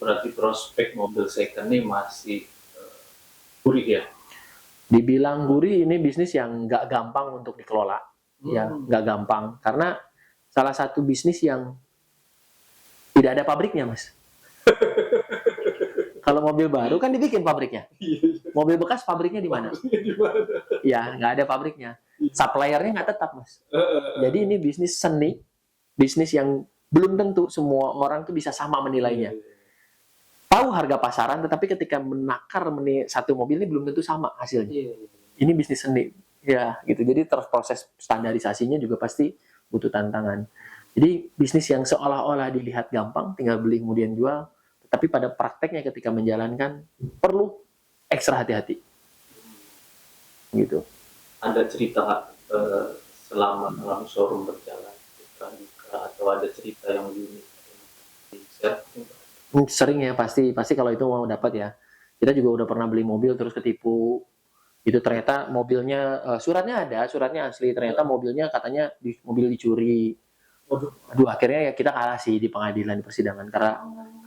berarti prospek mobil second ini masih gurih ya? Dibilang gurih, ini bisnis yang nggak gampang untuk dikelola. Ya, nggak gampang. Karena salah satu bisnis yang tidak ada pabriknya, Mas. Kalau mobil baru kan dibikin pabriknya. Mobil bekas pabriknya di mana? Ya, nggak ada pabriknya. Suppliernya nggak tetap, Mas. Jadi ini bisnis seni, bisnis yang belum tentu semua orang tuh bisa sama menilainya. Tahu harga pasaran, tetapi ketika menakar satu mobil ini belum tentu sama hasilnya. Ini bisnis seni, ya gitu. Jadi proses standarisasinya juga pasti butuh tantangan. Jadi bisnis yang seolah-olah dilihat gampang, tinggal beli kemudian jual, tapi pada prakteknya ketika menjalankan perlu ekstra hati-hati. Gitu. Ada cerita selama dalam showroom berjalan, atau ada cerita yang unik? Sering ya, pasti kalau itu mau dapat ya. Kita juga udah pernah beli mobil terus ketipu. Itu ternyata mobilnya suratnya asli, ternyata mobilnya katanya mobil dicuri. Aduh, akhirnya ya kita kalah sih di pengadilan, di persidangan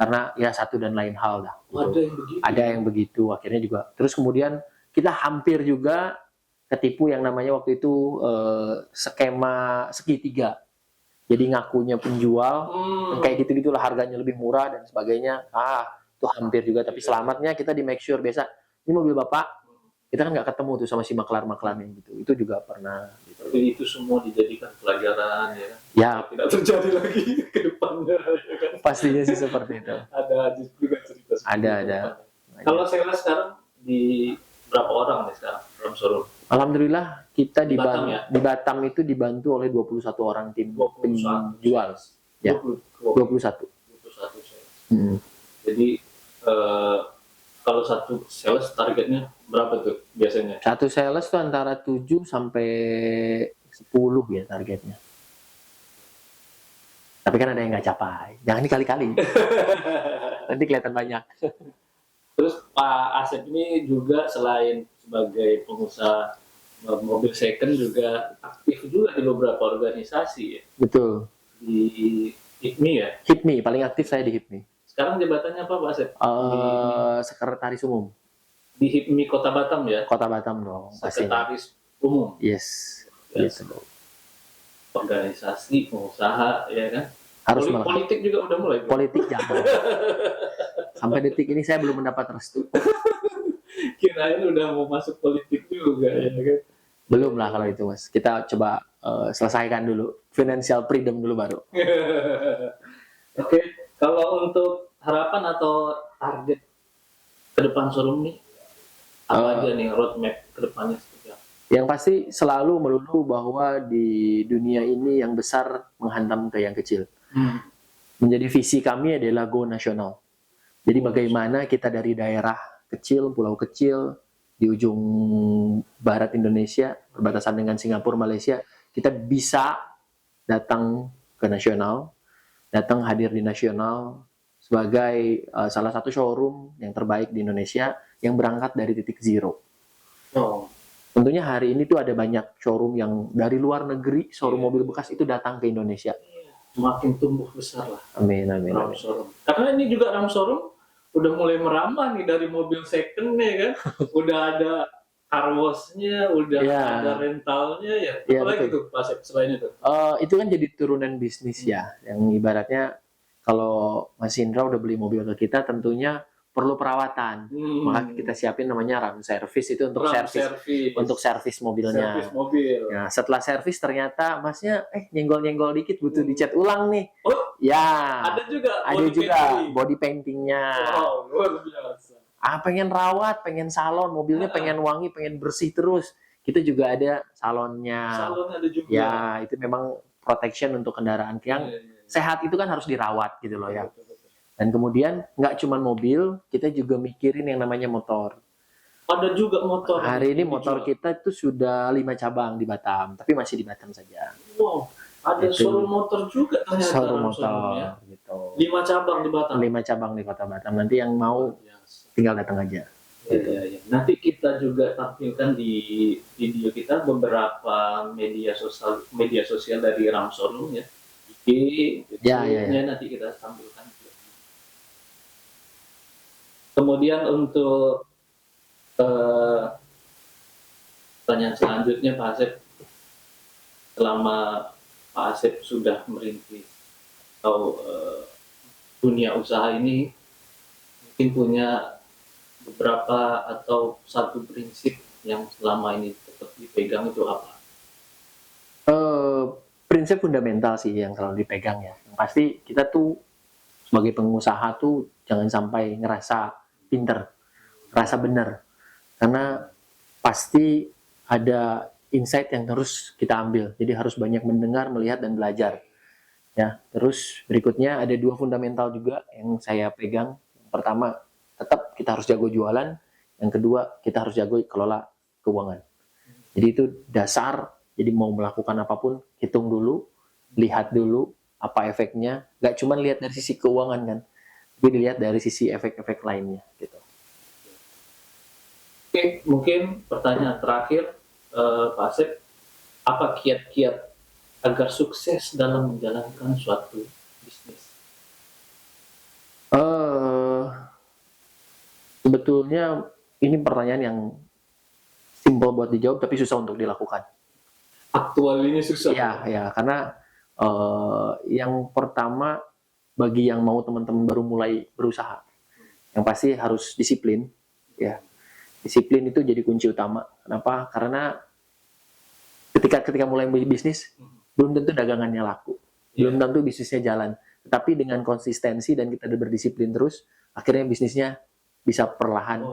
karena ya satu dan lain hal dah. Gitu. Ada yang begitu. Akhirnya juga. Terus kemudian kita hampir juga ketipu yang namanya waktu itu skema segitiga. Jadi ngakunya penjual, kayak gitu-gitulah, harganya lebih murah dan sebagainya. Itu hampir juga. Tapi selamatnya kita di make sure biasa. Ini mobil bapak. Kita kan nggak ketemu tuh sama si maklar-maklarnya gitu. Itu juga pernah. Gitu. Jadi itu semua dijadikan pelajaran ya. Ya. Tidak terjadi lagi ke depannya. Ya kan? Pastinya sih seperti itu. Ada juga cerita. Ada. Kalau saya lihat sekarang di berapa orang nih sekarang dalam showroom? Alhamdulillah kita di Batam itu dibantu oleh 21 orang tim penjual. Ya. 21. Jadi kalau satu sales targetnya berapa tuh biasanya? Satu sales tuh antara 7 sampai 10 ya targetnya. Tapi kan ada yang nggak capai. Jangan dikali-kali. Nanti kelihatan banyak. Terus Pak Asep ini juga selain sebagai pengusaha mobil second juga aktif juga di beberapa organisasi ya. Betul. Di HIPMI ya? HIPMI, paling aktif saya di HIPMI. Sekarang jabatannya apa Pak Asep? Sekretaris umum. Di HIPMI Kota Batam ya? Kota Batam dong. Sekretaris umum. Yes. Yes. Organisasi, pengusaha, ya kan? Harus politik juga udah mulai. Politik jangan. Sampai detik ini saya belum mendapat restu. Kirain udah mau masuk politik juga ya kan? Belum lah kalau itu Mas. Kita coba selesaikan dulu financial freedom dulu baru. Oke, kalau untuk harapan atau target ke depan showroom nih apa aja nih roadmap ke depannya seperti apa? Yang pasti selalu melulu bahwa di dunia ini yang besar menghantam ke yang kecil. Menjadi visi kami adalah go nasional. Jadi bagaimana kita dari daerah kecil, pulau kecil di ujung barat Indonesia, berbatasan dengan Singapura, Malaysia, kita bisa datang ke nasional, datang hadir di nasional sebagai salah satu showroom yang terbaik di Indonesia yang berangkat dari titik zero. Tentunya hari ini tuh ada banyak showroom yang dari luar negeri, showroom mobil bekas itu datang ke Indonesia. Semakin tumbuh besar lah. Amin. Karena ini juga Ram Showroom udah mulai merambah nih dari mobil second nih kan, udah ada car wash-nya, udah ada rentalnya ya. Apalagi tuh Pak Asep selain itu? Itu kan jadi turunan bisnis ya, yang ibaratnya kalau Mas Indra udah beli mobil ke kita tentunya perlu perawatan, maka kita siapin namanya RAM service itu untuk servis mobilnya. Servis mobil. Nah, setelah servis ternyata Masnya nyenggol-nyenggol dikit butuh dicat ulang nih. Ada juga body paintingnya. Wow, luar biasa. Pengen rawat, pengen salon, mobilnya pengen wangi, pengen bersih terus. Kita juga ada salonnya. Salon ada juga. Ya, itu memang protection untuk kendaraan yang sehat itu kan harus dirawat gitu loh ya. Dan kemudian nggak cuma mobil, kita juga mikirin yang namanya motor. Ada juga motor. Hari ini motor kita itu sudah 5 cabang di Batam, tapi masih di Batam saja. Wow, ada showroom motor juga ternyata. Showroom motor gitu. 5 cabang di Batam. 5 cabang di Kota Batam. Nanti yang mau tinggal datang aja. Ya. Nanti kita juga tampilkan di video kita beberapa media sosial dari Ram Showroom ya. Nanti kita tampilkan. Kemudian untuk pertanyaan selanjutnya Pak Asep, selama Pak Asep sudah merintis atau dunia usaha ini, mungkin punya beberapa atau satu prinsip yang selama ini tetap dipegang, itu apa? Prinsip fundamental sih yang selalu dipegang ya. Yang pasti kita tuh sebagai pengusaha tuh jangan sampai ngerasa pinter, ngerasa benar. Karena pasti ada insight yang terus kita ambil. Jadi harus banyak mendengar, melihat, dan belajar. Ya, terus berikutnya ada 2 fundamental juga yang saya pegang. Yang pertama, tetap kita harus jago jualan. Yang kedua, kita harus jago kelola keuangan. Jadi itu dasar. Jadi mau melakukan apapun, hitung dulu, lihat dulu apa efeknya. Gak cuma lihat dari sisi keuangan kan, tapi dilihat dari sisi efek-efek lainnya. Gitu. Oke, mungkin pertanyaan terakhir, Pak Asep, apa kiat-kiat agar sukses dalam menjalankan suatu bisnis? Sebetulnya ini pertanyaan yang simpel buat dijawab, tapi susah untuk dilakukan. Aktual ini susah. Ya, karena yang pertama bagi yang mau teman-teman baru mulai berusaha, yang pasti harus disiplin. Ya, disiplin itu jadi kunci utama. Kenapa? Karena ketika mulai bisnis, belum tentu dagangannya laku, belum tentu bisnisnya jalan. Tetapi dengan konsistensi dan kita berdisiplin terus, akhirnya bisnisnya bisa perlahan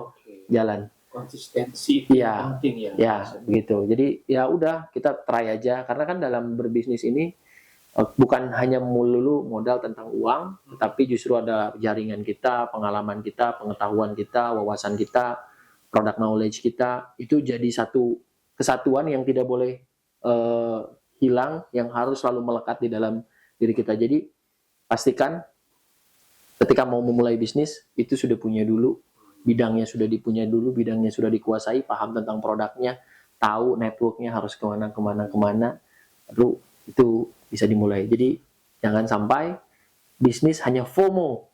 jalan. Konsistensi itu penting ya. Ya, begitu. Jadi ya udah kita try aja, karena kan dalam berbisnis ini bukan hanya melulu modal tentang uang, tetapi justru ada jaringan kita, pengalaman kita, pengetahuan kita, wawasan kita, product knowledge kita. Itu jadi satu kesatuan yang tidak boleh hilang, yang harus selalu melekat di dalam diri kita. Jadi pastikan ketika mau memulai bisnis itu sudah punya dulu, bidangnya sudah dipunya dulu, bidangnya sudah dikuasai, paham tentang produknya, tahu networknya harus kemana, baru itu bisa dimulai. Jadi jangan sampai bisnis hanya FOMO,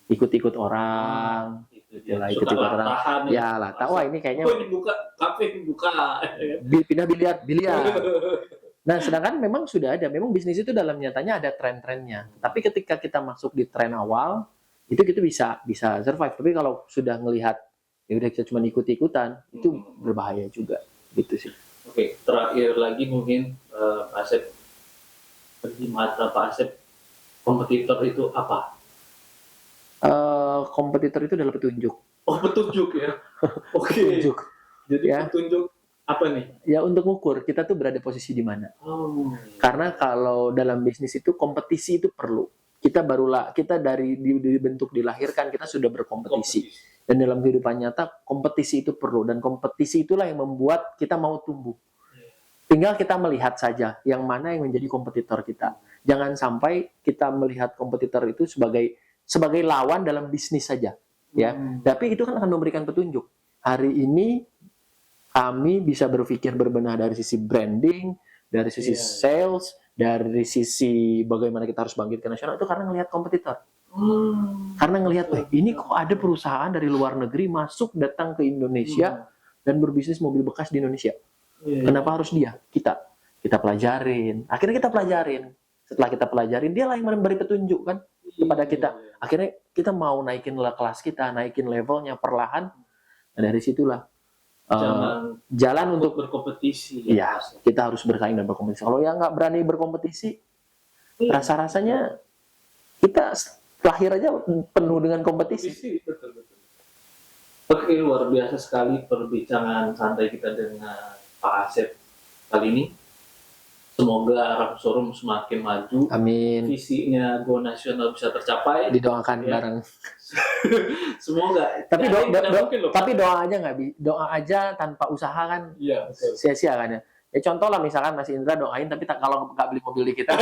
ikut-ikut orang, ikut-ikut orang. Ya lah, tahu ini kayaknya. Ini buka kafe, buka. Pindah biliar. Nah, sedangkan memang sudah ada, memang bisnis itu dalam nyatanya ada tren-trennya. Tapi ketika kita masuk di tren awal, itu kita bisa survive. Tapi kalau sudah ngelihat ya udah kita cuma ikut-ikutan, itu berbahaya juga, gitu sih. Oke, terakhir lagi mungkin Pak Asep, di mata Pak Asep, kompetitor itu apa? Kompetitor itu adalah petunjuk. Oh, petunjuk ya. Oke. Petunjuk. Jadi ya. Petunjuk apa nih? Ya untuk mengukur kita tuh berada posisi di mana. Karena kalau dalam bisnis itu kompetisi itu perlu. Kita dari dibentuk, dilahirkan kita sudah berkompetisi. Dan dalam kehidupan nyata kompetisi itu perlu, dan kompetisi itulah yang membuat kita mau tumbuh. Tinggal kita melihat saja yang mana yang menjadi kompetitor kita. Jangan sampai kita melihat kompetitor itu sebagai lawan dalam bisnis saja, ya. Tapi itu kan akan memberikan petunjuk. Hari ini kami bisa berpikir berbenah dari sisi branding, dari sisi sales, dari sisi bagaimana kita harus bangkit ke nasional, itu karena ngelihat kompetitor. Karena ngelihat, ini kok ada perusahaan dari luar negeri masuk datang ke Indonesia dan berbisnis mobil bekas di Indonesia. Kenapa harus dia? Kita pelajarin. Akhirnya kita pelajarin. Setelah kita pelajarin, dia lah yang memberi petunjuk kan kepada kita. Akhirnya kita mau naikin kelas kita, naikin levelnya perlahan. Nah, dari situlah jalan untuk berkompetisi. Iya, kita harus bersaing dan berkompetisi. Kalau yang nggak berani berkompetisi, rasa-rasanya kita lahir aja penuh dengan kompetisi. Betul. Oke, luar biasa sekali perbincangan santai kita dengan Pak Asep kali ini. Semoga Aram Showroom semakin maju. Amin. Visinya Go Nasional bisa tercapai. Didoakan bareng. Semoga. Tapi doa aja doa aja tanpa usaha kan sia-sia kan ya. Ya contoh lah misalkan Mas Indra doain, tapi kalau nggak beli mobil di kita.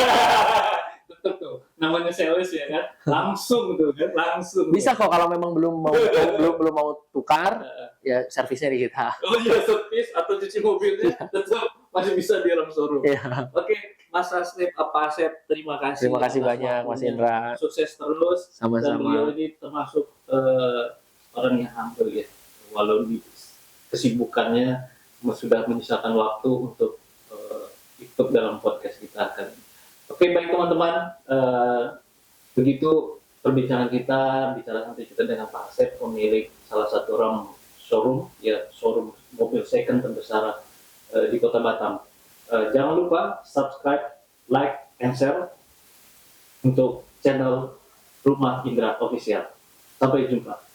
Betul tuh. Namanya sales ya kan. Langsung tuh kan, langsung. Bisa kok kalau memang belum mau tukar, ya servisnya di kita. Oh iya, servis atau cuci mobilnya tetap masih bisa di Aram Showroom. Oke, Mas Asep, Pak Asep, terima kasih. Terima kasih banyak Mas Indra. Sukses terus. Sama-sama. Dan beliau ini termasuk orang yang humble ya, walau di kesibukannya sudah menyisakan waktu untuk ikut dalam podcast kita kali ini. Oke, baik teman-teman, begitu perbincangan kita, bicara nanti kita dengan Pak Asep, pemilik salah satu showroom mobil second terbesar di Kota Batam. Jangan lupa subscribe, like, and share untuk channel Rumah Indra Official. Sampai jumpa.